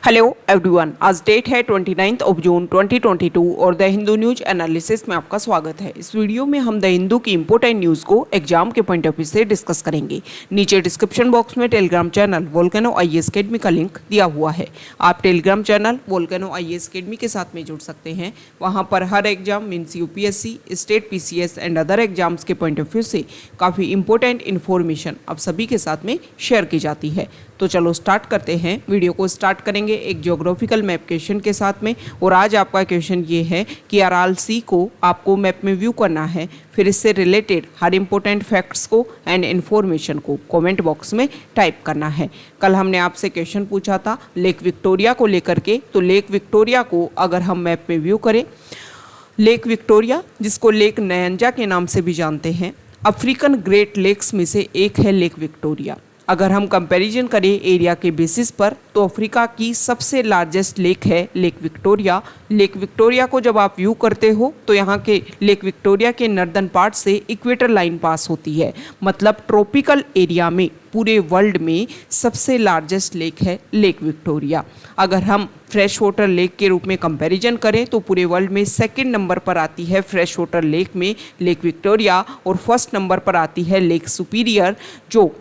Hello everyone, आज date है 29 जून 2022 और द हिंदू न्यूज एनालिसिस में आपका स्वागत है। इस वीडियो में हम द हिंदू की इंपॉर्टेंट न्यूज़ को एग्जाम के पॉइंट ऑफ व्यू से डिस्कस करेंगे। नीचे डिस्क्रिप्शन बॉक्स में Telegram channel Volcano IAS academy का लिंक दिया हुआ है। आप Telegram channel Volcano IAS academy के साथ में जुड़ सकते हैं। वहाँ पर हर exam means UPSC, state PCS and other exams के पॉइंट ऑफ व्यू से काफ़ी इंपॉर्टेंट इन्फॉर्मेशन आप सभी के साथ में शेयर की जाती है। तो चलो स्टार्ट करते हैं। वीडियो को स्टार्ट करेंगे एक ज्योग्राफिकल मैप क्वेश्चन के साथ में। और आज आपका क्वेश्चन ये है कि अराल सी को आपको मैप में व्यू करना है, फिर इससे रिलेटेड हर इंपॉर्टेंट फैक्ट्स को एंड इन्फॉर्मेशन को कमेंट बॉक्स में टाइप करना है। कल हमने आपसे क्वेश्चन पूछा था लेक विक्टोरिया को लेकर के, तो लेक विक्टोरिया को अगर हम मैप में व्यू करें, लेक विक्टोरिया जिसको लेक नयंजा के नाम से भी जानते हैं, अफ्रीकन ग्रेट लेक्स में से एक है लेक विक्टोरिया। अगर हम कंपैरिजन करें एरिया के बेसिस पर तो अफ्रीका की सबसे लार्जेस्ट लेक है लेक विक्टोरिया। लेक विक्टोरिया को जब आप व्यू करते हो तो यहाँ के लेक विक्टोरिया के नॉर्दर्न पार्ट से इक्वेटर लाइन पास होती है, मतलब ट्रॉपिकल एरिया में पूरे वर्ल्ड में सबसे लार्जेस्ट लेक है लेक विक्टोरिया। अगर हम फ्रेश वाटर लेक के रूप में कंपैरिजन करें तो पूरे वर्ल्ड में सेकंड नंबर पर आती है फ्रेश वाटर लेक में लेक विक्टोरिया, और फर्स्ट नंबर पर आती है लेक सुपीरियर। जो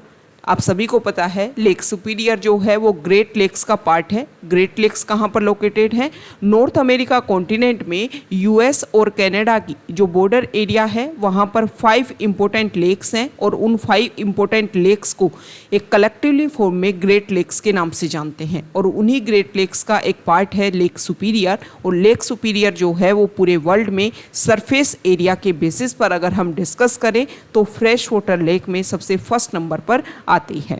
आप सभी को पता है लेक सुपीरियर जो है वो ग्रेट लेक्स का पार्ट है। ग्रेट लेक्स कहाँ पर लोकेटेड है? नॉर्थ अमेरिका कॉन्टिनेंट में यूएस और कनाडा की जो बॉर्डर एरिया है वहाँ पर 5 इंपॉर्टेंट लेक्स हैं, और उन 5 इंपॉर्टेंट लेक्स को एक कलेक्टिवली फॉर्म में ग्रेट लेक्स के नाम से जानते हैं। और उन्हीं ग्रेट लेक्स का एक पार्ट है लेक सुपीरियर। और लेक सुपीरियर जो है वो पूरे वर्ल्ड में सरफेस एरिया के बेसिस पर अगर हम डिस्कस करें तो फ्रेश वाटर लेक में सबसे फर्स्ट नंबर पर आती है।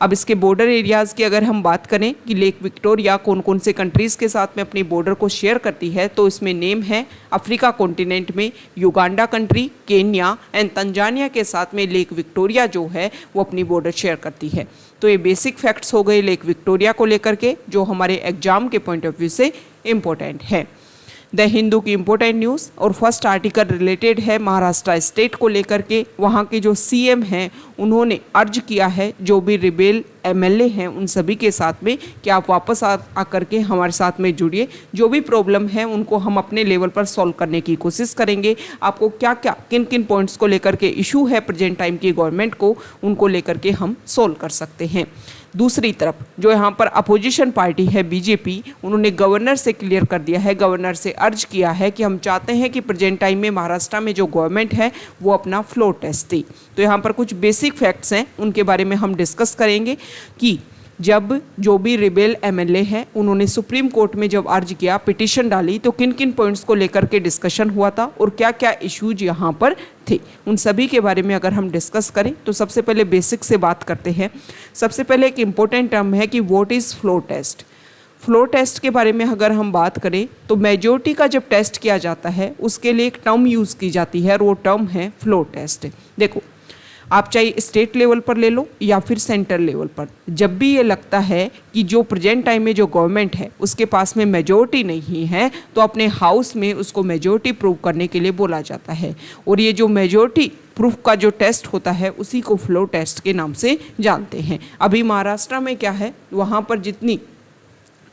अब इसके बॉर्डर एरियाज़ की अगर हम बात करें कि लेक विक्टोरिया कौन कौन से कंट्रीज़ के साथ में अपनी बॉर्डर को शेयर करती है, तो इसमें नेम है अफ्रीका कॉन्टिनेंट में Uganda country, Kenya and Tanzania के साथ में लेक विक्टोरिया जो है वो अपनी बॉर्डर शेयर करती है। तो ये बेसिक फैक्ट्स हो गए लेक विक्टोरिया को लेकर के जो हमारे एग्जाम के पॉइंट ऑफ व्यू से इम्पोर्टेंट है। द हिंदू की इम्पोर्टेंट न्यूज़ और फर्स्ट आर्टिकल रिलेटेड है महाराष्ट्र स्टेट को लेकर के। वहाँ के जो सीएम हैं उन्होंने अर्ज किया है जो भी रिबेल एमएलए हैं उन सभी के साथ में कि आप वापस आकर के हमारे साथ में जुड़िए। जो भी प्रॉब्लम है उनको हम अपने लेवल पर सॉल्व करने की कोशिश करेंगे। आपको क्या क्या किन किन पॉइंट्स को लेकर के इशू है प्रेजेंट टाइम की गवर्नमेंट को, उनको लेकर के हम सॉल्व कर सकते हैं। दूसरी तरफ जो यहाँ पर अपोजिशन पार्टी है बीजेपी, उन्होंने गवर्नर से क्लियर कर दिया है, गवर्नर से अर्ज किया है कि हम चाहते हैं कि प्रेजेंट टाइम में महाराष्ट्र में जो गवर्नमेंट है वो अपना फ्लोर टेस्ट दे। तो यहाँ पर कुछ बेसिक फैक्ट्स हैं उनके बारे में हम डिस्कस करेंगे कि जब जो भी रिबेल एमएलए हैं उन्होंने सुप्रीम कोर्ट में जब अर्ज किया, पिटीशन डाली, तो किन किन पॉइंट्स को लेकर के डिस्कशन हुआ था और क्या क्या इश्यूज यहाँ पर थे, उन सभी के बारे में अगर हम डिस्कस करें तो सबसे पहले बेसिक से बात करते हैं। सबसे पहले एक इम्पोर्टेंट टर्म है कि what is floor test. Floor test के बारे में अगर हम बात करें तो मेजॉरिटी का जब टेस्ट किया जाता है उसके लिए एक टर्म यूज़ की जाती है और वो टर्म है फ्लोर टेस्ट। देखो, आप चाहे स्टेट लेवल पर ले लो या फिर सेंटर लेवल पर, जब भी ये लगता है कि जो प्रेजेंट टाइम में जो गवर्नमेंट है उसके पास में मेजॉरिटी नहीं है तो अपने हाउस में उसको मेजॉरिटी प्रूव करने के लिए बोला जाता है। और ये जो मेजॉरिटी प्रूफ का जो टेस्ट होता है उसी को फ्लोर टेस्ट के नाम से जानते हैं। अभी महाराष्ट्र में क्या है, वहाँ पर जितनी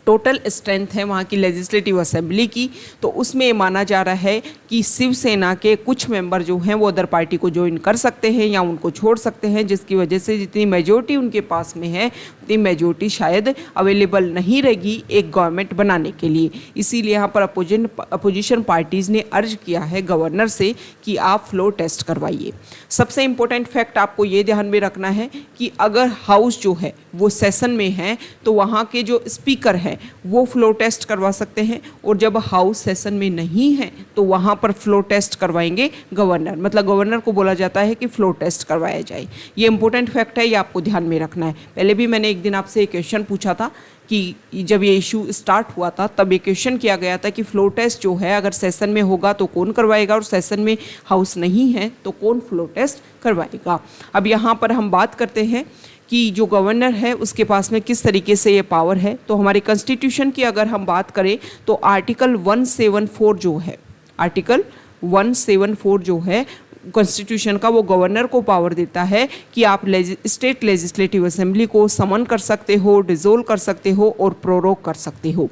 टोटल स्ट्रेंथ है वहाँ की लेजिस्लेटिव असेंबली की, तो उसमें ये माना जा रहा है कि शिवसेना के कुछ मेंबर जो हैं वो अदर पार्टी को ज्वाइन कर सकते हैं या उनको छोड़ सकते हैं, जिसकी वजह से जितनी मेजॉरिटी उनके पास में है उतनी मेजॉरिटी शायद अवेलेबल नहीं रहेगी एक गवर्नमेंट बनाने के लिए। इसीलिए यहाँ पर अपोजिशन पार्टीज़ ने अर्ज किया है गवर्नर से कि आप फ्लोर टेस्ट करवाइए। सबसे इम्पोर्टेंट फैक्ट आपको ये ध्यान में रखना है कि अगर हाउस जो है वो सेशन में है तो वहाँ के जो स्पीकर हैं वो फ्लोर टेस्ट करवा सकते हैं, और जब हाउस सेशन में नहीं है तो वहाँ पर फ्लोर टेस्ट करवाएंगे गवर्नर, मतलब गवर्नर को बोला जाता है कि फ्लोर टेस्ट करवाया जाए। ये इंपॉर्टेंट फैक्ट है, ये आपको ध्यान में रखना है। पहले भी मैंने एक दिन आपसे एक क्वेश्चन पूछा था कि जब ये इशू स्टार्ट हुआ था तब ये क्वेश्चन किया गया था कि फ्लोर टेस्ट जो है अगर सेशन में होगा तो कौन करवाएगा और सेशन में हाउस नहीं है तो कौन फ्लोर टेस्ट करवाएगा। अब यहाँ पर हम बात करते हैं कि जो गवर्नर है उसके पास में किस तरीके से ये पावर है। तो हमारे कॉन्स्टिट्यूशन की अगर हम बात करें तो आर्टिकल 174 जो है, आर्टिकल 174 जो है कॉन्स्टिट्यूशन का वो गवर्नर को पावर देता है कि आप स्टेट लेजिस्लेटिव असेंबली को समन कर सकते हो, डिसोल्व कर सकते हो और प्रोरोग कर सकते हो।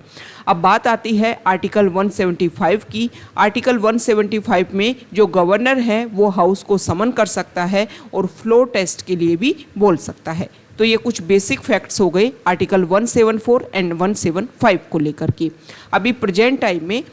अब बात आती है आर्टिकल 175 की। आर्टिकल 175 में जो गवर्नर है वो हाउस को समन कर सकता है और फ्लोर टेस्ट के लिए भी बोल सकता है। तो ये कुछ बेसिक फैक्ट्स हो गए आर्टिकल 174 एंड 175 को लेकर के। अभी प्रेजेंट टाइम में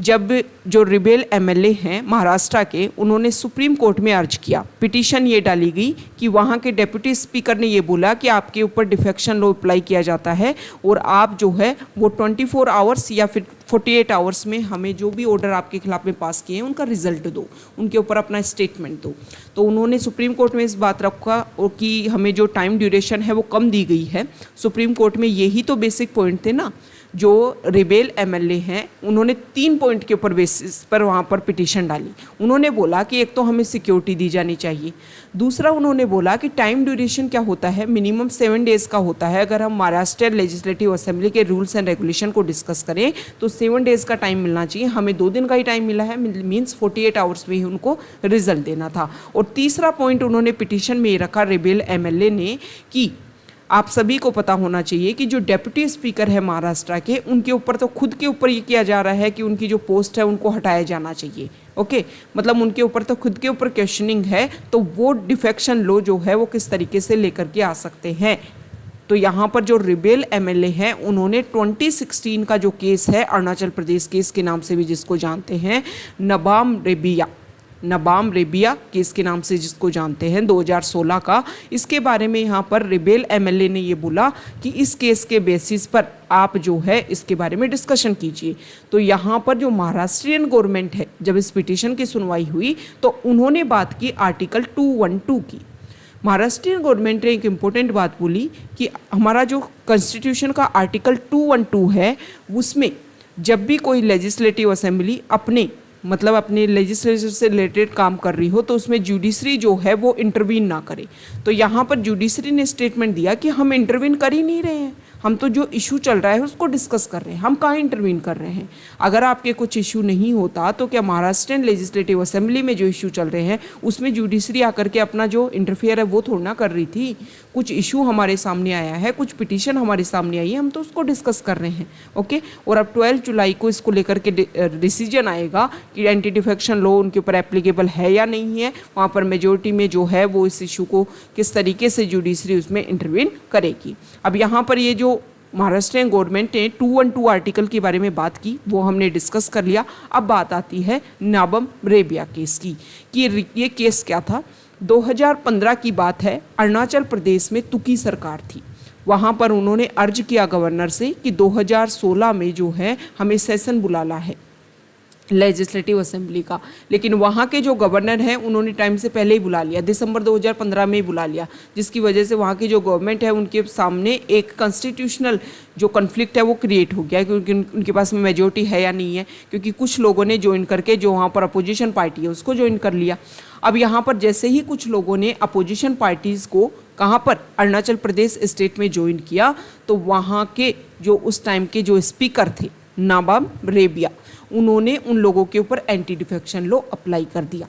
जब जो रिबेल एमएलए हैं महाराष्ट्र के, उन्होंने सुप्रीम कोर्ट में अर्ज किया, पिटीशन ये डाली गई कि वहाँ के डेप्यूटी स्पीकर ने ये बोला कि आपके ऊपर डिफेक्शन लॉ अप्लाई किया जाता है और आप जो है वो 24 आवर्स या फिर 48 आवर्स में हमें जो भी ऑर्डर आपके खिलाफ में पास किए हैं उनका रिजल्ट दो, उनके ऊपर अपना स्टेटमेंट दो। तो उन्होंने सुप्रीम कोर्ट में इस बात रखा और कि हमें जो टाइम ड्यूरेशन है वो कम दी गई है। सुप्रीम कोर्ट में यही तो बेसिक पॉइंट थे ना। जो रिबेल एमएलए हैं उन्होंने 3 पॉइंट के ऊपर बेसिस पर वहाँ पर पिटीशन डाली। उन्होंने बोला कि एक तो हमें सिक्योरिटी दी जानी चाहिए, दूसरा उन्होंने बोला कि टाइम ड्यूरेशन क्या होता है, मिनिमम 7 डेज़ का होता है। अगर हम महाराष्ट्र लेजिस्लेटिव असेंबली के रूल्स एंड रेगुलेशन को डिस्कस करें तो 7 डेज़ का टाइम मिलना चाहिए, हमें 2 दिन का ही टाइम मिला है, मीन्स 48 आवर्स में ही उनको रिजल्ट देना था। और तीसरा पॉइंट उन्होंने पिटीशन में ये रखा रिबेल एमएलए ने कि आप सभी को पता होना चाहिए कि जो डेप्यूटी स्पीकर है महाराष्ट्र के, उनके ऊपर तो खुद के ऊपर ये किया जा रहा है कि उनकी जो पोस्ट है उनको हटाया जाना चाहिए। ओके, मतलब उनके ऊपर तो खुद के ऊपर क्वेश्चनिंग है, तो वो डिफेक्शन लॉ जो है वो किस तरीके से लेकर के आ सकते हैं। तो यहाँ पर जो रिबेल एमएलए हैं उन्होंने 2016 का जो केस है, अरुणाचल प्रदेश केस के नाम से भी जिसको जानते हैं, नबाम रेबिया केस के नाम से जिसको जानते हैं, 2016 का, इसके बारे में यहाँ पर रिबेल एमएलए ने ये बोला कि इस केस के बेसिस पर आप जो है इसके बारे में डिस्कशन कीजिए। तो यहाँ पर जो महाराष्ट्रियन गवर्नमेंट है, जब इस पिटीशन की सुनवाई हुई तो उन्होंने बात की आर्टिकल 212 की। महाराष्ट्रियन गवर्नमेंट ने एक इम्पोर्टेंट बात बोली कि हमारा जो कॉन्स्टिट्यूशन का आर्टिकल 212 है उसमें जब भी कोई लेजिस्लेटिव असेंबली अपने लेजिस्लेचर से रिलेटेड काम कर रही हो तो उसमें जुडिशरी जो है वो इंटरवीन ना करे। तो यहाँ पर जुडिशरी ने स्टेटमेंट दिया कि हम इंटरवीन कर ही नहीं रहे हैं, हम तो जो इशू चल रहा है उसको डिस्कस कर रहे हैं, हम कहाँ इंटरवीन कर रहे हैं। अगर आपके कुछ इशू नहीं होता तो क्या महाराष्ट्रियन लेजिस्लेटिव असेंबली में जो इशू चल रहे हैं उसमें जुडिशरी आकर के अपना जो इंटरफेयर है वो थोड़ा ना कर रही थी। कुछ इशू हमारे सामने आया है, कुछ पिटीशन हमारे सामने आई है, हम तो उसको डिस्कस कर रहे हैं। ओके, और अब 12 जुलाई को इसको लेकर के डिसीजन आएगा कि एंटी डिफेक्शन लॉ उनके ऊपर एप्लीकेबल है या नहीं है। वहाँ पर मेजोरिटी में जो है वो इस इशू को किस तरीके से जुडिशरी उसमें इंटरवीन करेगी। अब यहाँ पर ये जो महाराष्ट्रियन गवर्नमेंट ने 212 आर्टिकल के बारे में बात की वो हमने डिस्कस कर लिया। अब बात आती है नबाम रेबिया केस की कि ये केस क्या था। 2015 की बात है, अरुणाचल प्रदेश में तुकी सरकार थी। वहाँ पर उन्होंने अर्ज किया गवर्नर से कि 2016 में जो है हमें सेशन बुलाना है लेजिस्लेटिव असेंबली का, लेकिन वहाँ के जो गवर्नर हैं उन्होंने टाइम से पहले ही बुला लिया, दिसंबर 2015 में ही बुला लिया, जिसकी वजह से वहाँ की जो गवर्नमेंट है उनके सामने एक कॉन्स्टिट्यूशनल जो कॉन्फ्लिक्ट है वो क्रिएट हो गया क्योंकि उनके पास में मेजोरिटी है या नहीं है, क्योंकि कुछ लोगों ने ज्वाइन करके जो वहाँ पर अपोजिशन पार्टी है उसको ज्वाइन कर लिया। अब यहाँ पर जैसे ही कुछ लोगों ने अपोजिशन पार्टीज़ को कहाँ पर अरुणाचल प्रदेश स्टेट में ज्वाइन किया तो वहाँ के जो उस टाइम के जो स्पीकर थे नबाम रेबिया, उन्होंने उन लोगों के ऊपर एंटी डिफेक्शन लॉ अप्लाई कर दिया।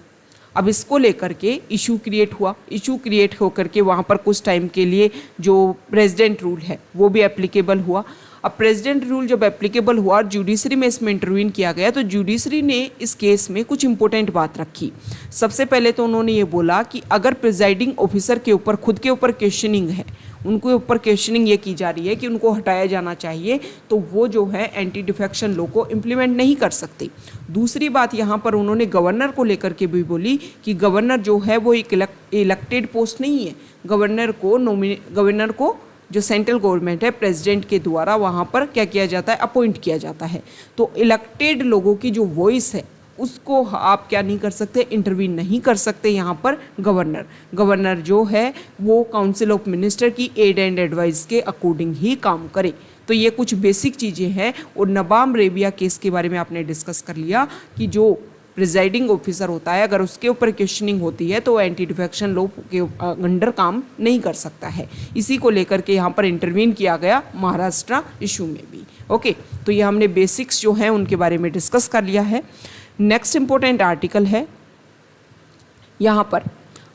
अब इसको लेकर के इशू क्रिएट हुआ। इशू क्रिएट होकर के वहाँ पर कुछ टाइम के लिए जो प्रेसिडेंट रूल है वो भी एप्लीकेबल हुआ। अब प्रेसिडेंट रूल जब एप्लीकेबल हुआ और जुडिशरी में इसमें इंटरवीन किया गया तो जुडिशरी ने इस केस में कुछ इंपॉर्टेंट बात रखी। सबसे पहले तो उन्होंने ये बोला कि अगर प्रिजाइडिंग ऑफिसर के ऊपर खुद के ऊपर क्वेश्चनिंग है, उनके ऊपर क्वेश्चनिंग ये की जा रही है कि उनको हटाया जाना चाहिए, तो वो जो है एंटी डिफेक्शन लॉ को इम्प्लीमेंट नहीं कर सकते। दूसरी बात यहाँ पर उन्होंने गवर्नर को लेकर के भी बोली कि गवर्नर जो है वो एक इलेक्टेड पोस्ट नहीं है। गवर्नर को जो सेंट्रल गवर्नमेंट है प्रेसिडेंट के द्वारा वहाँ पर क्या किया जाता है, अपॉइंट किया जाता है। तो इलेक्टेड लोगों की जो वॉइस है उसको आप क्या नहीं कर सकते, इंटरवीन नहीं कर सकते। यहाँ पर गवर्नर जो है वो काउंसिल ऑफ मिनिस्टर की एड एंड एडवाइस के अकॉर्डिंग ही काम करे। तो ये कुछ बेसिक चीज़ें हैं। और नबाम रेबिया केस के बारे में आपने डिस्कस कर लिया कि जो प्रिजाइडिंग ऑफिसर होता है अगर उसके ऊपर क्वेश्चनिंग होती है तो एंटी डिफेक्शन लॉ के अंडर काम नहीं कर सकता है। इसी को लेकर के यहाँ पर इंटरवीन किया गया महाराष्ट्र इशू में भी। ओके, तो ये हमने बेसिक्स जो हैं उनके बारे में डिस्कस कर लिया है। नेक्स्ट इंपॉर्टेंट आर्टिकल है यहाँ पर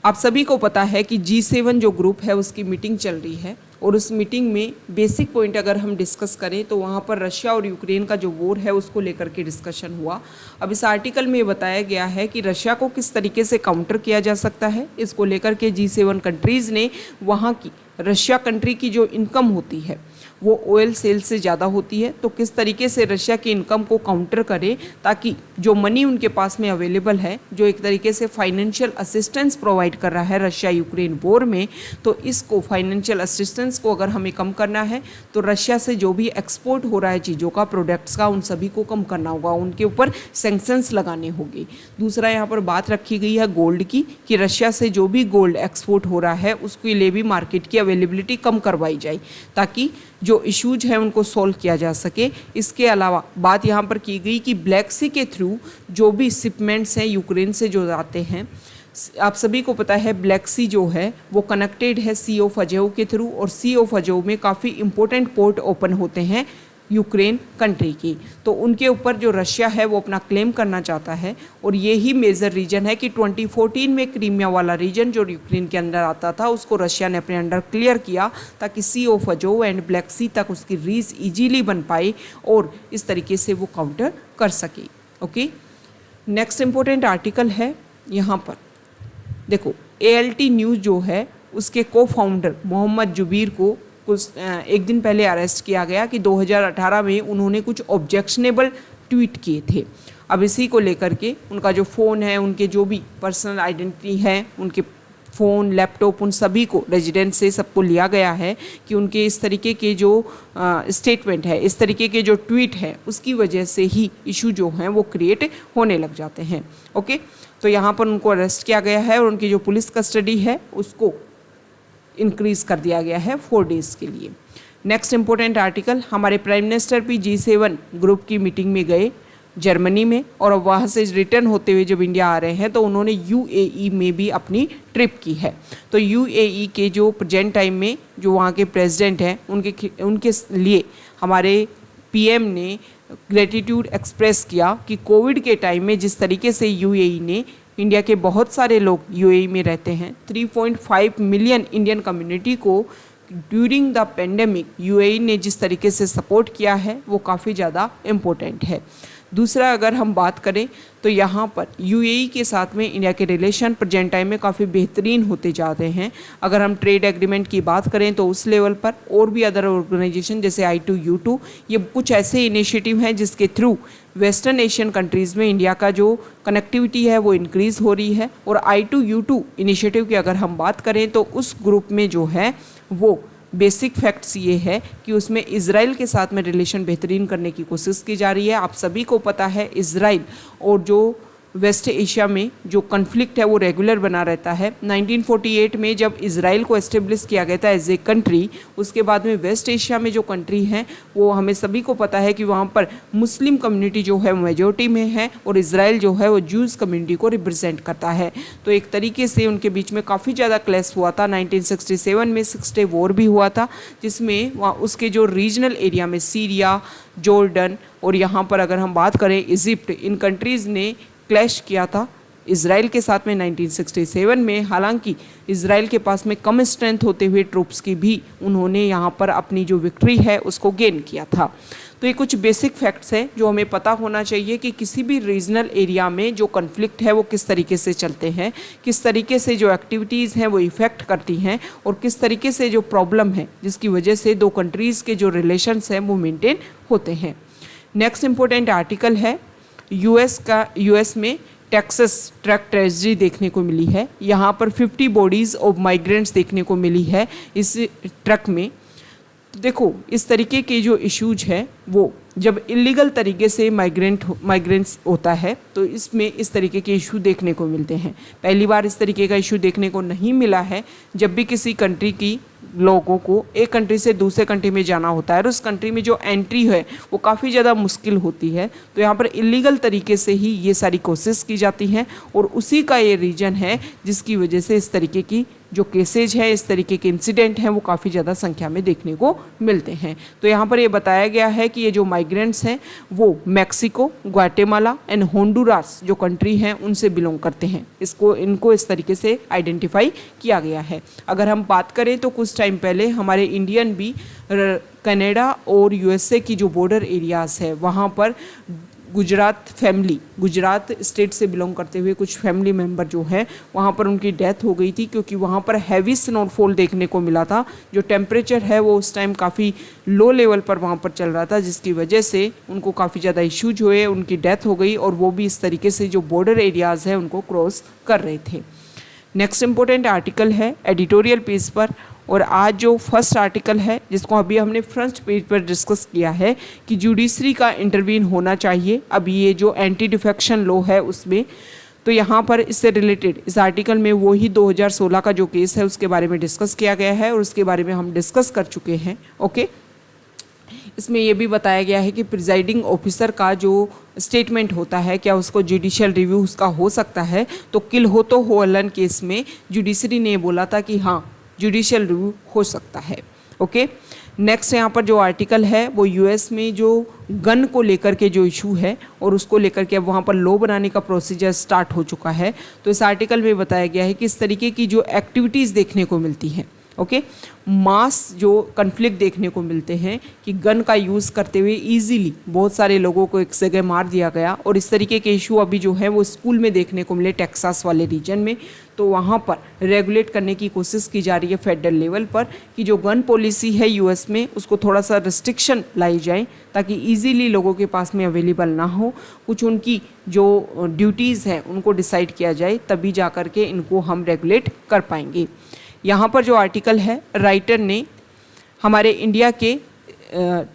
आप सभी को पता है कि G7 जो ग्रुप है उसकी मीटिंग चल रही है और उस मीटिंग में बेसिक पॉइंट अगर हम डिस्कस करें तो वहाँ पर रशिया और यूक्रेन का जो वॉर है उसको लेकर के डिस्कशन हुआ। अब इस आर्टिकल में बताया गया है कि रशिया को किस तरीके से काउंटर किया जा सकता है। इसको लेकर के G7 कंट्रीज़ ने वहाँ की रशिया कंट्री की जो इनकम होती है वो ऑयल सेल से ज़्यादा होती है, तो किस तरीके से रशिया की इनकम को काउंटर करें ताकि जो मनी उनके पास में अवेलेबल है, जो एक तरीके से फाइनेंशियल असिस्टेंस प्रोवाइड कर रहा है रशिया यूक्रेन वॉर में, तो इसको फाइनेंशियल असिस्टेंस को अगर हमें कम करना है तो रशिया से जो भी एक्सपोर्ट हो रहा है चीज़ों का, प्रोडक्ट्स का, उन सभी को कम करना होगा, उनके ऊपर सैंक्शंस लगाने होंगे। दूसरा यहाँ पर बात रखी गई है गोल्ड की कि रशिया से जो भी गोल्ड एक्सपोर्ट हो रहा है उसके लिए भी मार्केट की अवेलेबिलिटी कम करवाई जाए ताकि जो इश्यूज हैं उनको सॉल्व किया जा सके। इसके अलावा बात यहाँ पर की गई कि ब्लैक सी के थ्रू जो भी शिपमेंट्स हैं यूक्रेन से जो आते हैं, आप सभी को पता है ब्लैक सी जो है वो कनेक्टेड है सी ऑफ अजेव के थ्रू, और सी ऑफ अजेव में काफ़ी इंपॉर्टेंट पोर्ट ओपन होते हैं यूक्रेन कंट्री की, तो उनके ऊपर जो रशिया है वो अपना क्लेम करना चाहता है। और यही मेजर रीजन है कि 2014 में क्रीमिया वाला रीजन जो यूक्रेन के अंदर आता था उसको रशिया ने अपने अंडर क्लियर किया ताकि सी ऑफ अजोव एंड ब्लैक सी तक उसकी रीच इजीली बन पाए और इस तरीके से वो काउंटर कर सके। ओके, नेक्स्ट इम्पोर्टेंट आर्टिकल है यहाँ पर देखो, ALT न्यूज़ जो है उसके को फाउंडर मोहम्मद जुबीर को कुछ एक दिन पहले अरेस्ट किया गया कि 2018 में उन्होंने कुछ ऑब्जेक्शनेबल ट्वीट किए थे। अब इसी को लेकर के उनका जो फ़ोन है, उनके जो भी पर्सनल आइडेंटिटी है, उनके फ़ोन, लैपटॉप, उन सभी को रेजिडेंस से सबको लिया गया है कि उनके इस तरीके के जो स्टेटमेंट है, इस तरीके के जो ट्वीट है, उसकी वजह से ही इशू जो हैं वो क्रिएट होने लग जाते हैं। ओके, तो यहाँ पर उनको अरेस्ट किया गया है और उनकी जो पुलिस कस्टडी है उसको इंक्रीज कर दिया गया है 4 डेज़ के लिए। नेक्स्ट इंपॉर्टेंट आर्टिकल, हमारे प्राइम मिनिस्टर भी G7 ग्रुप की मीटिंग में गए जर्मनी में, और वहाँ से रिटर्न होते हुए जब इंडिया आ रहे हैं तो उन्होंने UAE में भी अपनी ट्रिप की है। तो UAE के जो प्रेजेंट टाइम में जो वहाँ के प्रेसिडेंट हैं उनके लिए हमारे PM ने ग्रेटिट्यूड एक्सप्रेस किया कि कोविड के टाइम में जिस तरीके से UAE ने, इंडिया के बहुत सारे लोग UAE में रहते हैं, 3.5 मिलियन इंडियन कम्युनिटी को ड्यूरिंग द पेंडेमिक UAE ने जिस तरीके से सपोर्ट किया है वो काफ़ी ज़्यादा इम्पोर्टेंट है। दूसरा अगर हम बात करें तो यहाँ पर UAE के साथ में इंडिया के रिलेशन प्रेजेंट टाइम में काफ़ी बेहतरीन होते जाते हैं। अगर हम ट्रेड एग्रीमेंट की बात करें तो उस लेवल पर और भी अदर ऑर्गेनाइजेशन जैसे I2U2, ये कुछ ऐसे इनिशिएटिव हैं जिसके थ्रू वेस्टर्न एशियन कंट्रीज़ में इंडिया का जो कनेक्टिविटी है वो इंक्रीज़ हो रही है। और I2U2 इनिशिएटिव की अगर हम बात करें तो उस ग्रुप में जो है वो बेसिक फैक्ट्स ये है कि उसमें इजराइल के साथ में रिलेशन बेहतरीन करने की कोशिश की जा रही है। आप सभी को पता है इजराइल और जो वेस्ट एशिया में जो कन्फ्लिक्ट है वो रेगुलर बना रहता है। 1948 में जब इजराइल को एस्टेब्लिश किया गया था एज ए कंट्री, उसके बाद में वेस्ट एशिया में जो कंट्री हैं वो हमें सभी को पता है कि वहाँ पर मुस्लिम कम्युनिटी जो है मेजॉरिटी में है और इजराइल जो है वो ज्यूज़ कम्युनिटी को रिप्रेजेंट करता है। तो एक तरीके से उनके बीच में काफ़ी ज़्यादा क्लैश हुआ था। 1967 में 6 डे वॉर भी हुआ था जिसमें वहाँ उसके जो रीजनल एरिया में सीरिया, जॉर्डन और यहाँ पर अगर हम बात करें इजिप्ट, इन कंट्रीज़ ने क्लैश किया था इजराइल के साथ में 1967 में। हालांकि इजराइल के पास में कम स्ट्रेंथ होते हुए ट्रूप्स की भी उन्होंने यहाँ पर अपनी जो विक्ट्री है उसको गेन किया था। तो ये कुछ बेसिक फैक्ट्स हैं जो हमें पता होना चाहिए कि किसी भी रीजनल एरिया में जो कन्फ्लिक्ट है वो किस तरीके से चलते हैं, किस तरीके से जो एक्टिविटीज़ हैं वो इफ़ेक्ट करती हैं और किस तरीके से जो प्रॉब्लम है जिसकी वजह से दो कंट्रीज़ के जो रिलेशंस हैं वो मेंटेन होते हैं। नेक्स्ट इम्पोर्टेंट आर्टिकल है यूएस में टेक्सास ट्रक ट्रेजडी देखने को मिली है। यहाँ पर 50 बॉडीज़ ऑफ माइग्रेंट्स देखने को मिली है इस ट्रक में। तो देखो इस तरीके के जो इश्यूज है वो जब इलीगल तरीके से माइग्रेंट्स होता है तो इसमें इस तरीके के इशू देखने को मिलते हैं। पहली बार इस तरीके का इशू देखने को नहीं मिला है जब भी किसी कंट्री की लोगों को एक कंट्री से दूसरे कंट्री में जाना होता है और उस कंट्री में जो एंट्री है वो काफ़ी ज़्यादा मुश्किल होती है। तो यहाँ पर इलीगल तरीके से ही ये सारी कोशिश की जाती हैं और उसी का ये रीजन है जिसकी वजह से इस तरीके की जो केसेज हैं, इस तरीके के इंसिडेंट हैं, वो काफ़ी ज़्यादा संख्या में देखने को मिलते हैं। तो यहाँ पर ये बताया गया है कि ये जो माइग्रेंट्स हैं वो मैक्सिको, ग्वाटेमाला एंड होंडुरास जो कंट्री हैं उनसे बिलोंग करते हैं। इनको इस तरीके से आइडेंटिफाई किया गया है। अगर हम बात करें तो कुछ टाइम पहले हमारे इंडियन भी कनाडा और यूएसए की जो बॉर्डर एरियाज़ है वहाँ पर गुजरात स्टेट से बिलोंग करते हुए कुछ फैमिली मेंबर जो है वहाँ पर उनकी डेथ हो गई थी, क्योंकि वहाँ पर हैवी स्नोफॉल देखने को मिला था। जो टेम्परेचर है वो उस टाइम काफ़ी लो लेवल पर वहाँ पर चल रहा था, जिसकी वजह से उनको काफ़ी ज़्यादा इश्यूज हुए, उनकी डेथ हो गई और वो भी इस तरीके से जो बॉर्डर एरियाज़ है उनको क्रॉस कर रहे थे। नेक्स्ट इम्पोर्टेंट आर्टिकल है एडिटोरियल पेज पर, और आज जो फर्स्ट आर्टिकल है जिसको अभी हमने फ्रंट पेज पर डिस्कस किया है कि जुडिशरी का इंटरवीन होना चाहिए अभी ये जो एंटी डिफेक्शन लॉ है उसमें। तो यहाँ पर इससे रिलेटेड इस आर्टिकल में वो ही 2016 का जो केस है उसके बारे में डिस्कस किया गया है और उसके बारे में हम डिस्कस कर चुके हैं। ओके, इसमें ये भी बताया गया है कि प्रिजाइडिंग ऑफिसर का जो स्टेटमेंट होता है क्या उसको जुडिशियल रिव्यू उसका हो सकता है। तो किल हो तो हो अलन केस में जुडिशरी ने बोला था कि हाँ जुडिशियल रिव्यू हो सकता है। ओके, नेक्स्ट यहाँ पर जो आर्टिकल है वो यूएस में जो गन को लेकर के जो इशू है और उसको लेकर के अब वहाँ पर लॉ बनाने का प्रोसीजर स्टार्ट हो चुका है। तो इस आर्टिकल में बताया गया है कि इस तरीके की जो एक्टिविटीज़ देखने को मिलती हैं, ओके, मास जो कन्फ्लिक्ट देखने को मिलते हैं कि गन का यूज़ करते हुए इजीली बहुत सारे लोगों को एक जगह मार दिया गया, और इस तरीके के इशू अभी जो है वो स्कूल में देखने को मिले टेक्सास वाले रीजन में। तो वहाँ पर रेगुलेट करने की कोशिश की जा रही है फेडरल लेवल पर कि जो गन पॉलिसी है यूएस में उसको थोड़ा सा रिस्ट्रिक्शन लाई जाए ताकि इजीली लोगों के पास में अवेलेबल ना हो। कुछ उनकी जो ड्यूटीज़ हैं उनको डिसाइड किया जाए, तभी जा कर के इनको हम रेगुलेट कर पाएंगे। यहाँ पर जो आर्टिकल है राइटर ने हमारे इंडिया के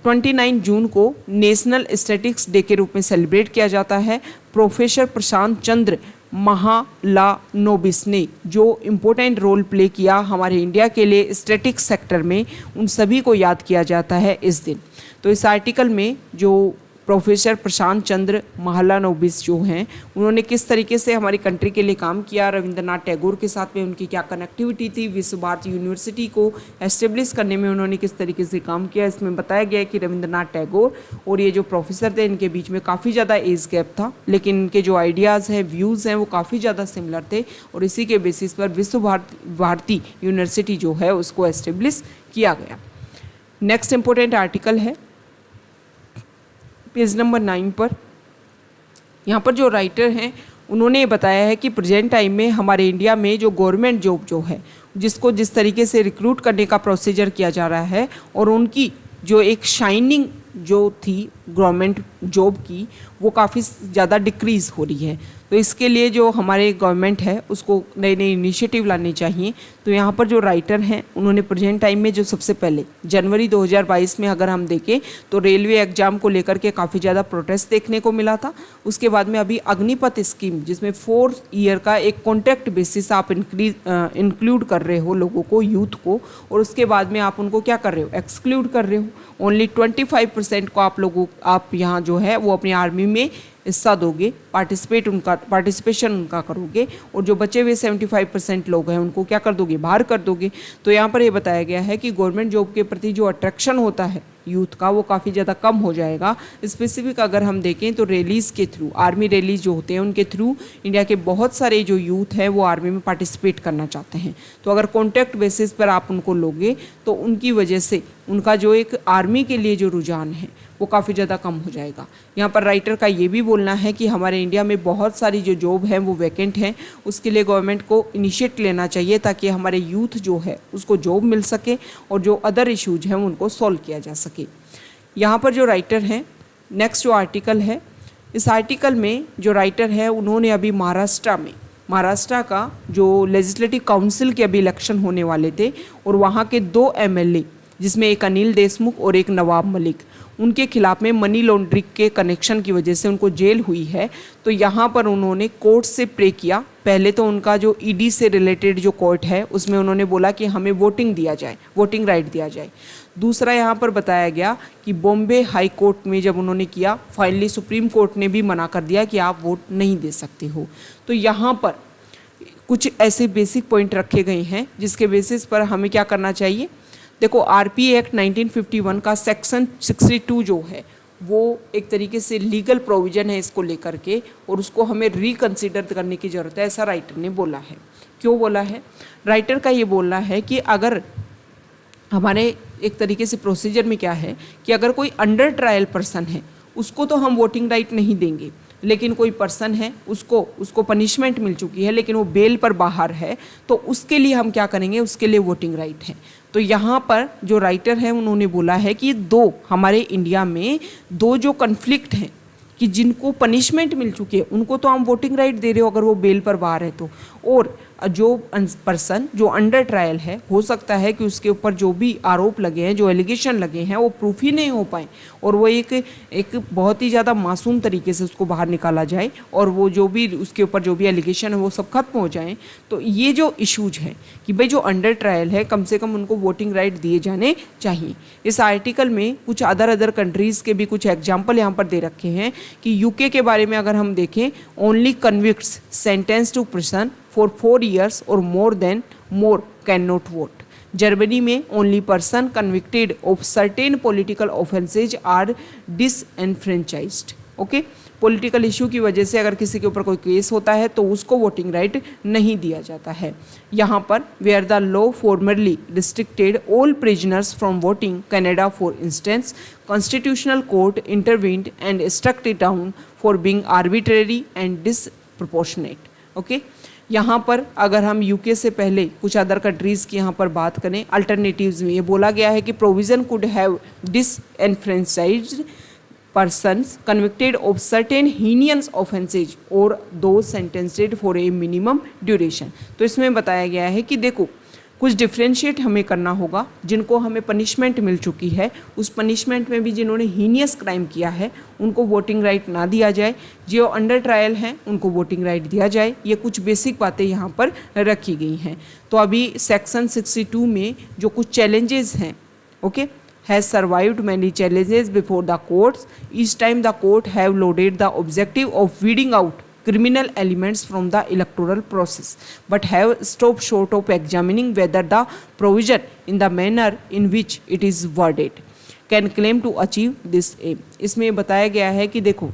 29 जून को नेशनल स्टैटिस्टिक्स डे के रूप में सेलिब्रेट किया जाता है। प्रोफेसर प्रशांत चंद्र महालानोबिस ने जो इम्पोर्टेंट रोल प्ले किया हमारे इंडिया के लिए स्टैटिक्स सेक्टर में, उन सभी को याद किया जाता है इस दिन। तो इस आर्टिकल में जो प्रोफेसर प्रशांत चंद्र महालानोबिस जो हैं उन्होंने किस तरीके से हमारी कंट्री के लिए काम किया, रविंद्रनाथ टैगोर के साथ में उनकी क्या कनेक्टिविटी थी, विश्व भारती यूनिवर्सिटी को एस्टेब्लिश करने में उन्होंने किस तरीके से काम किया, इसमें बताया गया है कि रविंद्रनाथ टैगोर और ये जो प्रोफेसर थे इनके बीच में काफ़ी ज़्यादा एज गैप था, लेकिन इनके जो आइडियाज़ हैं, व्यूज़ हैं, वो काफ़ी ज़्यादा सिमिलर थे और इसी के बेसिस पर विश्व भारती यूनिवर्सिटी जो है उसको एस्टेब्लिश किया गया। नेक्स्ट इंपॉर्टेंट आर्टिकल है पेज नंबर 9 पर। यहाँ पर जो राइटर हैं उन्होंने बताया है कि प्रेजेंट टाइम में हमारे इंडिया में जो गवर्नमेंट जॉब जो है जिसको जिस तरीके से रिक्रूट करने का प्रोसीजर किया जा रहा है और उनकी जो एक शाइनिंग जो थी गवर्नमेंट जॉब की वो काफ़ी ज़्यादा डिक्रीज़ हो रही है। तो इसके लिए जो हमारे गवर्नमेंट है उसको नए नए इनिशिएटिव लाने चाहिए। तो यहाँ पर जो राइटर हैं उन्होंने प्रेजेंट टाइम में जो सबसे पहले जनवरी 2022 में अगर हम देखें तो रेलवे एग्ज़ाम को लेकर के काफ़ी ज़्यादा प्रोटेस्ट देखने को मिला था। उसके बाद में अभी अग्निपथ स्कीम जिसमें 4 ईयर का एक कॉन्ट्रैक्ट बेसिस आप इंक्लूड कर रहे हो लोगों को, यूथ को, और उसके बाद में आप उनको क्या कर रहे हो, एक्सक्लूड कर रहे हो। ओनली 25% को आप यहाँ जो है वो अपनी आर्मी में हिस्सा दोगे, पार्टिसिपेशन उनका करोगे, और जो बचे हुए 75% लोग हैं उनको क्या कर दोगे, बाहर कर दोगे। तो यहाँ पर ये बताया गया है कि गवर्नमेंट जॉब के प्रति जो अट्रैक्शन होता है यूथ का वो काफ़ी ज़्यादा कम हो जाएगा। स्पेसिफिक अगर हम देखें तो रैलीज़ के थ्रू, आर्मी रैलीज जो होते हैं उनके थ्रू इंडिया के बहुत सारे जो यूथ हैं वो आर्मी में पार्टिसिपेट करना चाहते हैं। तो अगर कॉन्ट्रैक्ट बेसिस पर आप उनको लोगे तो उनकी वजह से उनका जो एक आर्मी के लिए जो रुझान है वो काफ़ी ज़्यादा कम हो जाएगा। यहाँ पर राइटर का ये भी बोलना है कि हमारे इंडिया में बहुत सारी जो जॉब हैं वो वैकेंट हैं, उसके लिए गवर्नमेंट को इनिशिएट लेना चाहिए ताकि हमारे यूथ जो है उसको जॉब मिल सके और जो अदर इश्यूज हैं उनको सॉल्व किया जा सके। यहाँ पर जो राइटर हैं, नेक्स्ट जो आर्टिकल है, इस आर्टिकल में जो राइटर है उन्होंने अभी महाराष्ट्र का जो लेजिस्लेटिव काउंसिल के अभी इलेक्शन होने वाले थे और वहाँ के 2 MLA जिसमें एक अनिल देशमुख और एक नवाब मलिक, उनके खिलाफ में मनी लॉन्ड्रिंग के कनेक्शन की वजह से उनको जेल हुई है। तो यहाँ पर उन्होंने कोर्ट से प्रे किया। पहले तो उनका जो ईडी से रिलेटेड जो कोर्ट है उसमें उन्होंने बोला कि हमें वोटिंग राइट दिया जाए। दूसरा यहाँ पर बताया गया कि बॉम्बे हाई कोर्ट में जब उन्होंने किया, फाइनली सुप्रीम कोर्ट ने भी मना कर दिया कि आप वोट नहीं दे सकते हो। तो यहाँ पर कुछ ऐसे बेसिक पॉइंट रखे गए हैं जिसके बेसिस पर हमें क्या करना चाहिए। देखो आरपी एक्ट 1951 का सेक्शन 62 जो है वो एक तरीके से लीगल प्रोविज़न है इसको लेकर के, और उसको हमें रिकन्सिडर करने की ज़रूरत है, ऐसा राइटर ने बोला है। क्यों बोला है? राइटर का ये बोलना है कि अगर हमारे एक तरीके से प्रोसीजर में क्या है कि अगर कोई अंडर ट्रायल पर्सन है उसको तो हम वोटिंग राइट नहीं देंगे, लेकिन कोई पर्सन है उसको पनिशमेंट मिल चुकी है लेकिन वो बेल पर बाहर है, तो उसके लिए हम क्या करेंगे, उसके लिए वोटिंग राइट है। तो यहाँ पर जो राइटर है उन्होंने बोला है कि दो हमारे इंडिया में दो जो कन्फ्लिक्ट हैं कि जिनको पनिशमेंट मिल चुकी है उनको तो हम वोटिंग राइट दे रहे हो अगर वो बेल पर बाहर है तो, और जो पर्सन जो अंडर ट्रायल है हो सकता है कि उसके ऊपर जो भी आरोप लगे हैं, जो एलिगेशन लगे हैं वो प्रूफ ही नहीं हो पाए और वो एक बहुत ही ज़्यादा मासूम तरीके से उसको बाहर निकाला जाए और वो जो भी उसके ऊपर जो भी एलिगेशन है वो सब खत्म हो जाए। तो ये जो इश्यूज हैं कि भाई जो अंडर ट्रायल है कम से कम उनको वोटिंग राइट दिए जाने चाहिए। इस आर्टिकल में कुछ अदर कंट्रीज़ के भी कुछ एग्जाम्पल यहाँ पर दे रखे हैं कि यूके के बारे में अगर हम देखें, only convicts sentence to prison for 4 years or more cannot vote. Germany में only person convicted of certain political offences are disenfranchised. Okay, political issue की वजह से अगर किसी के ऊपर कोई केस होता है तो उसको वोटिंग राइट नहीं दिया जाता है। यहाँ पर where the law formerly restricted all prisoners from voting, Canada for instance, constitutional court intervened and struck it down for being arbitrary and disproportionate. Okay, यहाँ पर अगर हम यूके से पहले कुछ अदर कंट्रीज़ की यहाँ पर बात करें, अल्टरनेटिव्स में ये बोला गया है कि provision could have disenfranchised persons convicted of certain heinous offenses or those sentenced for a minimum duration। तो इसमें बताया गया है कि देखो कुछ डिफ्रेंशिएट हमें करना होगा, जिनको हमें पनिशमेंट मिल चुकी है उस पनिशमेंट में भी जिन्होंने हीनियस क्राइम किया है उनको वोटिंग राइट ना दिया जाए, जो अंडर ट्रायल हैं उनको वोटिंग राइट दिया जाए। ये कुछ बेसिक बातें यहाँ पर रखी गई हैं। तो अभी सेक्शन 62 में जो कुछ चैलेंजेस हैं, okay, has survived many challenges before the courts. Each time the court have loaded the objective of weeding out criminal elements from the electoral process, but have stopped short of examining whether the provision in the manner in which it is worded can claim to achieve this aim। इसमें बताया गया है कि देखो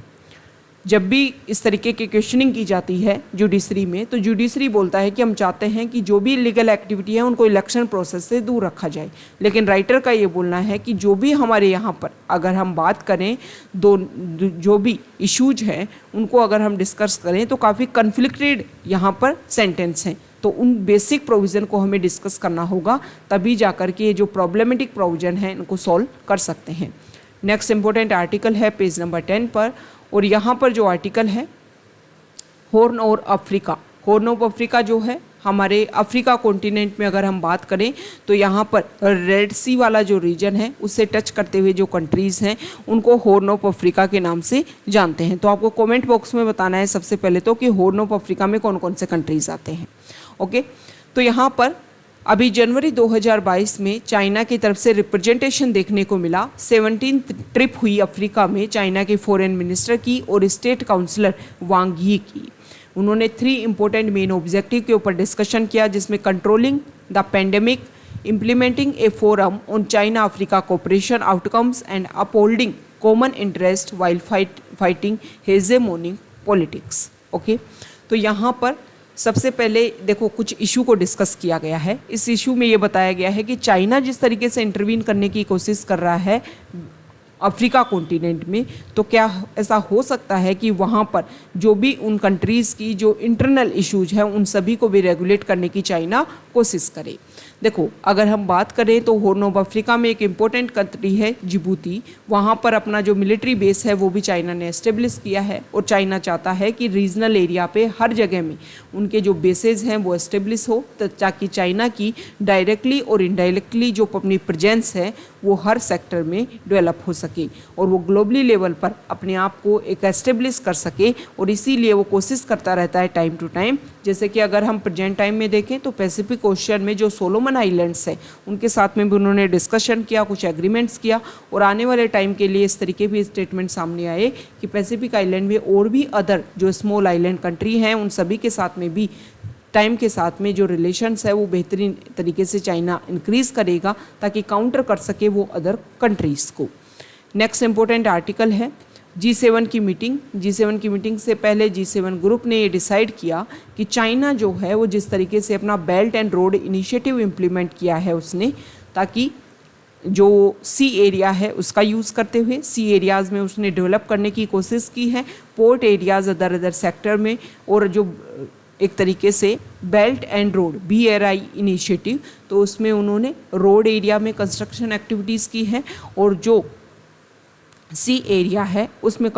जब भी इस तरीके की क्वेश्चनिंग की जाती है जुडिशरी में, तो जुडिशरी बोलता है कि हम चाहते हैं कि जो भी लीगल एक्टिविटी है उनको इलेक्शन प्रोसेस से दूर रखा जाए, लेकिन राइटर का ये बोलना है कि जो भी हमारे यहाँ पर अगर हम बात करें जो भी इश्यूज हैं उनको अगर हम डिस्कस करें तो काफ़ी कन्फ्लिक्टेड यहाँ पर सेंटेंस हैं, तो उन बेसिक प्रोविज़न को हमें डिस्कस करना होगा, तभी जाकर के ये जो प्रॉब्लमेटिक प्रोविज़न है इनको सॉल्व कर सकते हैं। नेक्स्ट इंपॉर्टेंट आर्टिकल है पेज नंबर 10 पर, और यहाँ पर जो आर्टिकल है हॉर्न और अफ्रीका। हॉर्न ऑफ अफ्रीका जो है हमारे अफ्रीका कॉन्टिनेंट में अगर हम बात करें तो यहाँ पर रेड सी वाला जो रीजन है उससे टच करते हुए जो कंट्रीज़ हैं उनको हॉर्न ऑफ अफ्रीका के नाम से जानते हैं। तो आपको कमेंट बॉक्स में बताना है सबसे पहले तो कि हॉर्न ऑफ अफ्रीका में कौन कौन से कंट्रीज़ आते हैं। ओके, तो यहाँ पर अभी जनवरी 2022 में चाइना की तरफ से रिप्रेजेंटेशन देखने को मिला। 17 ट्रिप हुई अफ्रीका में चाइना के फॉरेन मिनिस्टर की और स्टेट काउंसलर वांग यी की। उन्होंने 3 इंपॉर्टेंट मेन ऑब्जेक्टिव के ऊपर डिस्कशन किया, जिसमें controlling the pandemic, implementing A forum on China Africa cooperation outcomes and upholding common interest while fighting hegemonic politics. Okay, तो यहाँ पर सबसे पहले देखो कुछ इशू को डिस्कस किया गया है। इस इशू में ये बताया गया है कि चाइना जिस तरीके से इंटरवीन करने की कोशिश कर रहा है अफ्रीका कॉन्टिनेंट में, तो क्या ऐसा हो सकता है कि वहाँ पर जो भी उन कंट्रीज़ की जो इंटरनल इश्यूज हैं उन सभी को भी रेगुलेट करने की चाइना कोशिश करे। देखो अगर हम बात करें तो हॉर्न ऑफ अफ्रीका में एक इम्पोर्टेंट कंट्री है जिबूती, वहाँ पर अपना जो मिलिट्री बेस है वो भी चाइना ने एस्टेब्लिश किया है, और चाइना चाहता है कि रीजनल एरिया पे हर जगह में उनके जो बेसेस हैं वो एस्टेब्लिश हो, ताकि चाइना की डायरेक्टली और इनडायरेक्टली जो अपनी प्रेजेंस है वो हर सेक्टर में डेवलप हो सके और वो ग्लोबली लेवल पर अपने आप को एक एस्टेब्लिश कर सके। और इसीलिए वो कोशिश करता रहता है टाइम टू टाइम। जैसे कि अगर हम प्रेजेंट टाइम में देखें तो पैसिफिक ओशियन में जो सोलोमन आइलैंड्स हैं उनके साथ में भी उन्होंने डिस्कशन किया, कुछ एग्रीमेंट्स किया, और आने वाले टाइम के लिए इस तरीके भी स्टेटमेंट सामने आए कि पैसिफिक आइलैंड में और भी अदर जो स्मॉल आइलैंड कंट्री हैं उन सभी के साथ में भी टाइम के साथ में जो रिलेशंस है वो बेहतरीन तरीके से चाइना इंक्रीज़ करेगा ताकि काउंटर कर सके वो अदर कंट्रीज़ को। नेक्स्ट इम्पोर्टेंट आर्टिकल है G7 की मीटिंग। G7 की मीटिंग से पहले G7 ग्रुप ने ये डिसाइड किया कि चाइना जो है वो जिस तरीके से अपना belt and road initiative implement किया है उसने, ताकि जो सी एरिया है उसका यूज़ करते हुए सी एरियाज़ में उसने डेवलप करने की कोशिश की है, पोर्ट एरियाज़ अदर सेक्टर में, और जो एक तरीके से belt and road BRI initiative, तो उसमें उन्होंने रोड एरिया में कंस्ट्रक्शन एक्टिविटीज़ की है और जो सी एरिया है उसमें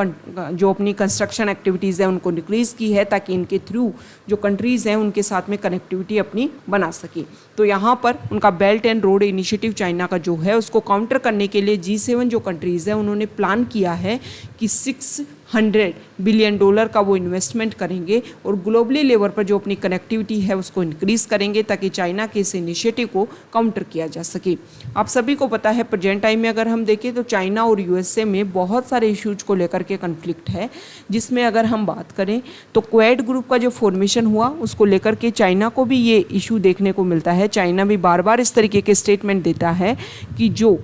जो अपनी कंस्ट्रक्शन एक्टिविटीज़ है उनको इंक्रीज़ की है ताकि इनके थ्रू जो कंट्रीज़ हैं उनके साथ में कनेक्टिविटी अपनी बना सके। तो यहाँ पर उनका belt and road initiative China का जो है उसको काउंटर करने के लिए G7 जो कंट्रीज़ है उन्होंने प्लान किया है कि $600 बिलियन का वो इन्वेस्टमेंट करेंगे और ग्लोबली लेवल पर जो अपनी कनेक्टिविटी है उसको इंक्रीज़ करेंगे ताकि चाइना के इस इनिशिएटिव को काउंटर किया जा सके। आप सभी को पता है प्रेजेंट टाइम में अगर हम देखें तो चाइना और USA में बहुत सारे इश्यूज को लेकर के कन्फ्लिक्ट है, जिसमें अगर हम बात करें तो क्वेड ग्रुप का जो फॉर्मेशन हुआ उसको लेकर के चाइना को भी ये इशू देखने को मिलता है। चाइना भी बार बार इस तरीके के स्टेटमेंट देता है कि जो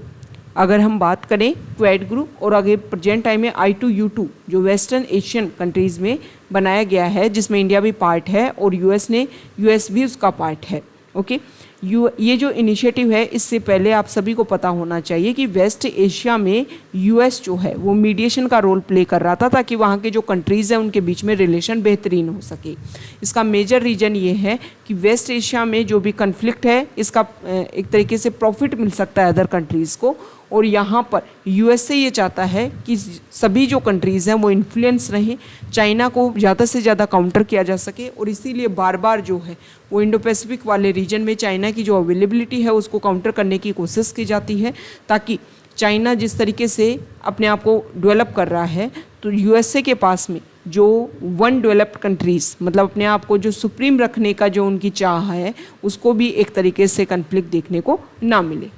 अगर हम बात करें क्वेड ग्रुप और आगे प्रेजेंट टाइम में I2U2 जो वेस्टर्न एशियन कंट्रीज़ में बनाया गया है जिसमें इंडिया भी पार्ट है और US भी उसका पार्ट है। ओके, ये जो इनिशिएटिव है इससे पहले आप सभी को पता होना चाहिए कि वेस्ट एशिया में US जो है वो मीडिएशन का रोल प्ले कर रहा था ताकि वहाँ के जो कंट्रीज़ हैं उनके बीच में रिलेशन बेहतरीन हो सके। इसका मेजर रीज़न ये है कि वेस्ट एशिया में जो भी कन्फ्लिक्ट है इसका एक तरीके से प्रॉफिट मिल सकता है अदर कंट्रीज़ को, और यहाँ पर USA ये चाहता है कि सभी जो कंट्रीज़ हैं वो इन्फ्लुएंस रहें, चाइना को ज़्यादा से ज़्यादा काउंटर किया जा सके, और इसीलिए बार बार जो है वो इंडो पैसिफिक वाले रीजन में चाइना की जो अवेलेबिलिटी है उसको काउंटर करने की कोशिश की जाती है ताकि चाइना जिस तरीके से अपने आप को डेवलप कर रहा है तो USA के पास में जो वन डेवलप्ड कंट्रीज़ मतलब अपने आप को जो सुप्रीम रखने का जो उनकी चाह है उसको भी एक तरीके से कन्फ्लिक्ट देखने को ना मिले।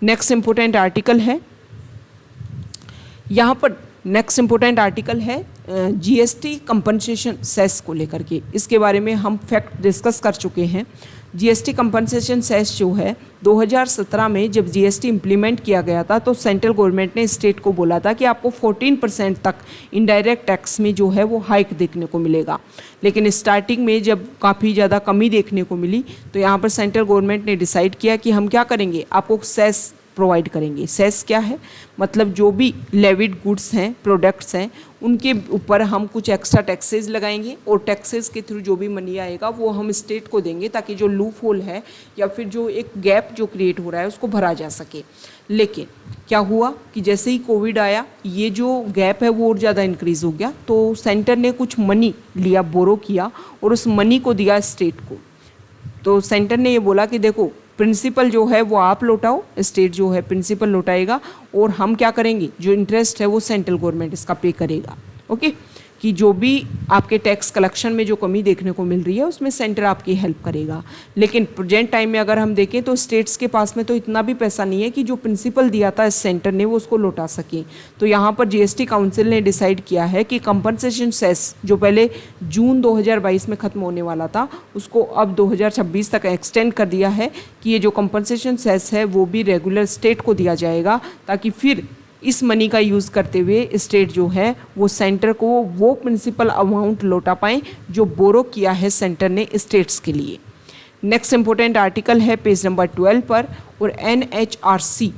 नेक्स्ट इम्पोर्टेंट आर्टिकल है, यहाँ पर नेक्स्ट इम्पोर्टेंट आर्टिकल है GST कंपनसेशन सेस को लेकर के। इसके बारे में हम फैक्ट डिस्कस कर चुके हैं। GST कंपनसेशन सेस जो है 2017 में जब GST इम्प्लीमेंट किया गया था तो सेंट्रल गवर्नमेंट ने स्टेट को बोला था कि आपको 14% तक इनडायरेक्ट टैक्स में जो है वो हाइक देखने को मिलेगा, लेकिन स्टार्टिंग में जब काफ़ी ज़्यादा कमी देखने को मिली तो यहाँ पर सेंट्रल गवर्नमेंट ने डिसाइड किया कि हम क्या करेंगे, आपको सेस प्रोवाइड करेंगे। सेस क्या है, मतलब जो भी लेविड गुड्स हैं, प्रोडक्ट्स हैं, उनके ऊपर हम कुछ एक्स्ट्रा टैक्सेस लगाएंगे और टैक्सेस के थ्रू जो भी मनी आएगा वो हम स्टेट को देंगे ताकि जो लूप होल है या फिर जो एक गैप जो क्रिएट हो रहा है उसको भरा जा सके। लेकिन क्या हुआ कि जैसे ही कोविड आया ये जो गैप है वो और ज़्यादा इंक्रीज़ हो गया, तो सेंटर ने कुछ मनी लिया, बोरो किया और उस मनी को दिया स्टेट को। तो सेंटर ने ये बोला कि देखो प्रिंसिपल जो है वो आप लौटाओ, स्टेट जो है प्रिंसिपल लौटाएगा और हम क्या करेंगे, जो इंटरेस्ट है वो सेंट्रल गवर्नमेंट इसका पे करेगा। ओके, कि जो भी आपके टैक्स कलेक्शन में जो कमी देखने को मिल रही है उसमें सेंटर आपकी हेल्प करेगा। लेकिन प्रेजेंट टाइम में अगर हम देखें तो स्टेट्स के पास में तो इतना भी पैसा नहीं है कि जो प्रिंसिपल दिया था सेंटर ने वो उसको लौटा सके। तो यहाँ पर GST काउंसिल ने डिसाइड किया है कि कंपनसेशन सेस जो पहले जून 2022 में ख़त्म होने वाला था उसको अब 2026 तक एक्सटेंड कर दिया है कि ये जो कंपनसेशन सेस है वो भी रेगुलर स्टेट को दिया जाएगा ताकि फिर इस मनी का यूज़ करते हुए स्टेट जो है वो सेंटर को वो प्रिंसिपल अमाउंट लौटा पाएँ जो बोरो किया है सेंटर ने स्टेट्स के लिए। नेक्स्ट इम्पोर्टेंट आर्टिकल है पेज नंबर 12 पर, और NHRC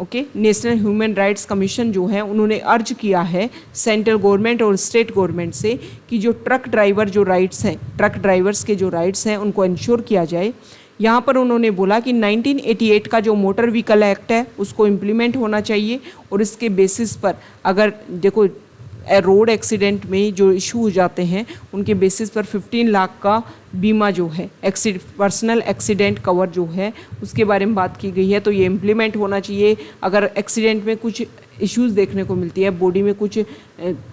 okay national human rights commission जो है उन्होंने अर्ज किया है सेंट्रल गवर्नमेंट और स्टेट गवर्नमेंट से कि जो ट्रक ड्राइवर जो राइट्स हैं, ट्रक ड्राइवर्स के जो राइट्स हैं उनको इंश्योर किया जाए। यहाँ पर उन्होंने बोला कि 1988 का जो मोटर व्हीकल एक्ट है उसको इम्प्लीमेंट होना चाहिए और इसके बेसिस पर अगर देखो रोड एक्सीडेंट में जो इशू हो जाते हैं उनके बेसिस पर 15 लाख का बीमा जो है पर्सनल एक्सीडेंट कवर जो है उसके बारे में बात की गई है। तो ये इम्प्लीमेंट होना चाहिए। अगर एक्सीडेंट में कुछ इश्यूज़ देखने को मिलती है, बॉडी में कुछ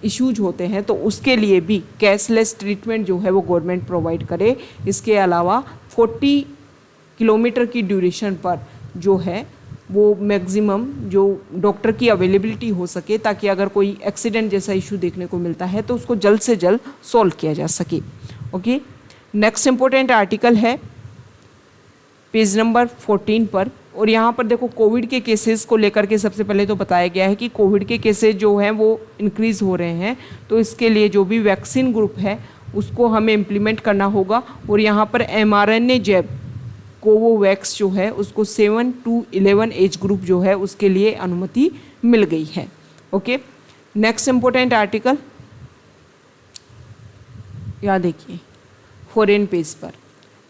इश्यूज होते हैं तो उसके लिए भी कैशलेस ट्रीटमेंट जो है वो गवर्नमेंट प्रोवाइड करे। इसके अलावा 40 किलोमीटर की ड्यूरेशन पर जो है वो मैक्सिमम जो डॉक्टर की अवेलेबिलिटी हो सके ताकि अगर कोई एक्सीडेंट जैसा इशू देखने को मिलता है तो उसको जल्द से जल्द सॉल्व किया जा सके। ओके, नेक्स्ट इम्पोर्टेंट आर्टिकल है पेज नंबर 14 पर, और यहाँ पर देखो कोविड के केसेस को लेकर के सबसे पहले तो बताया गया है कि कोविड के केसेस जो हैं वो इंक्रीज़ हो रहे हैं, तो इसके लिए जो भी वैक्सीन ग्रुप है उसको हमें इम्प्लीमेंट करना होगा। और यहाँ पर mRNA जैब कोवोवैक्स जो है उसको 7 to 11 एज ग्रुप जो है उसके लिए अनुमति मिल गई है। ओके, नेक्स्ट इम्पोर्टेंट आर्टिकल यहाँ देखिए फॉरेन पेज पर,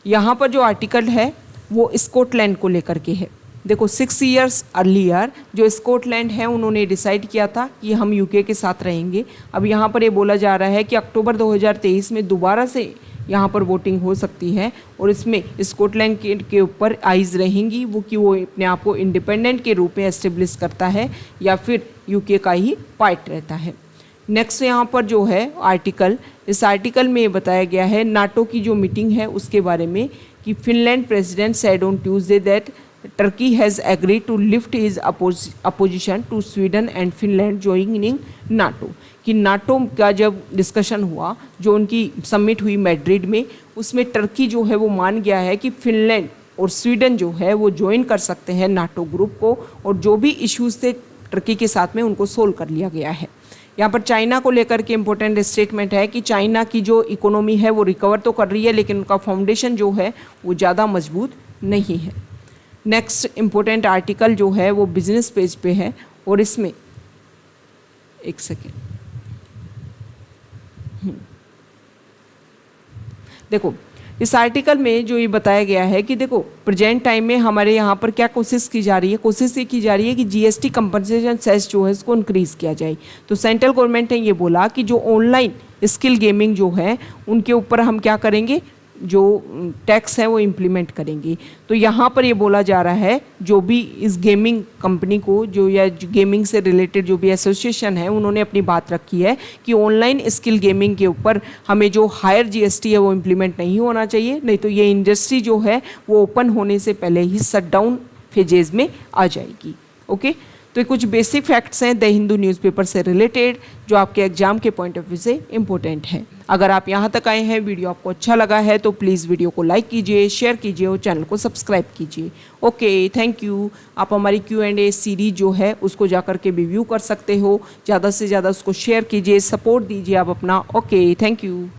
यहाँ पर जो आर्टिकल है वो स्कॉटलैंड को लेकर के है। देखो 6 इयर्स अर्लियर जो स्कॉटलैंड है उन्होंने डिसाइड किया था कि हम यूके के साथ रहेंगे। अब यहाँ पर ये बोला जा रहा है कि अक्टूबर 2023 में दोबारा से यहाँ पर वोटिंग हो सकती है, और इसमें स्कॉटलैंड के ऊपर आइज़ रहेंगी वो कि वो अपने आप को इंडिपेंडेंट के रूप में एस्टेब्लिश करता है या फिर यूके का ही पार्ट रहता है। नेक्स्ट यहाँ पर जो है आर्टिकल, इस आर्टिकल में ये बताया गया है नाटो की जो मीटिंग है उसके बारे में कि Finland president said on Tuesday that Turkey has agreed to lift his opposition to Sweden and Finland joining NATO. कि नाटो का जब डिस्कशन हुआ, जो उनकी समिट हुई मैड्रिड में, उसमें टर्की जो है वो मान गया है कि फिनलैंड और स्वीडन जो है वो ज्वाइन कर सकते हैं नाटो ग्रुप को, और जो भी इश्यूज थे टर्की के साथ में उनको सोल्व कर लिया गया है। यहाँ पर चाइना को लेकर के इम्पोर्टेंट स्टेटमेंट है कि चाइना की जो इकोनॉमी है वो रिकवर तो कर रही है, लेकिन उनका फाउंडेशन जो है वो ज़्यादा मजबूत नहीं है। नेक्स्ट इम्पोर्टेंट आर्टिकल जो है वो बिजनेस पेज पे है, और इसमें एक सेकेंड देखो इस आर्टिकल में जो ये बताया गया है कि देखो प्रेजेंट टाइम में हमारे यहाँ पर क्या कोशिश की जा रही है, कोशिश ये की जा रही है कि जीएसटी कंपनसेशन सेस जो है इसको इंक्रीज़ किया जाए। तो सेंट्रल गवर्नमेंट ने ये बोला कि जो ऑनलाइन स्किल गेमिंग जो है उनके ऊपर हम क्या करेंगे, जो टैक्स है वो इम्प्लीमेंट करेंगे। तो यहाँ पर ये बोला जा रहा है जो भी इस गेमिंग कंपनी को जो या गेमिंग से रिलेटेड जो भी एसोसिएशन है उन्होंने अपनी बात रखी है कि ऑनलाइन स्किल गेमिंग के ऊपर हमें जो हायर जीएसटी है वो इम्प्लीमेंट नहीं होना चाहिए, नहीं तो ये इंडस्ट्री जो है वो ओपन होने से पहले ही शटडाउन फेजेज में आ जाएगी। ओके, तो ये कुछ बेसिक फैक्ट्स हैं द हिंदू न्यूज़पेपर से रिलेटेड जो आपके एग्जाम के पॉइंट ऑफ व्यू से इम्पोर्टेंट हैं। अगर आप यहाँ तक आए हैं, वीडियो आपको अच्छा लगा है तो प्लीज़ वीडियो को लाइक कीजिए, शेयर कीजिए और चैनल को सब्सक्राइब कीजिए। Okay, thank you. आप हमारी Q&A सीरीज जो है उसको जाकर के रिव्यू कर सकते हो, ज़्यादा से ज़्यादा उसको शेयर कीजिए, सपोर्ट दीजिए आप अपना। Okay, thank you.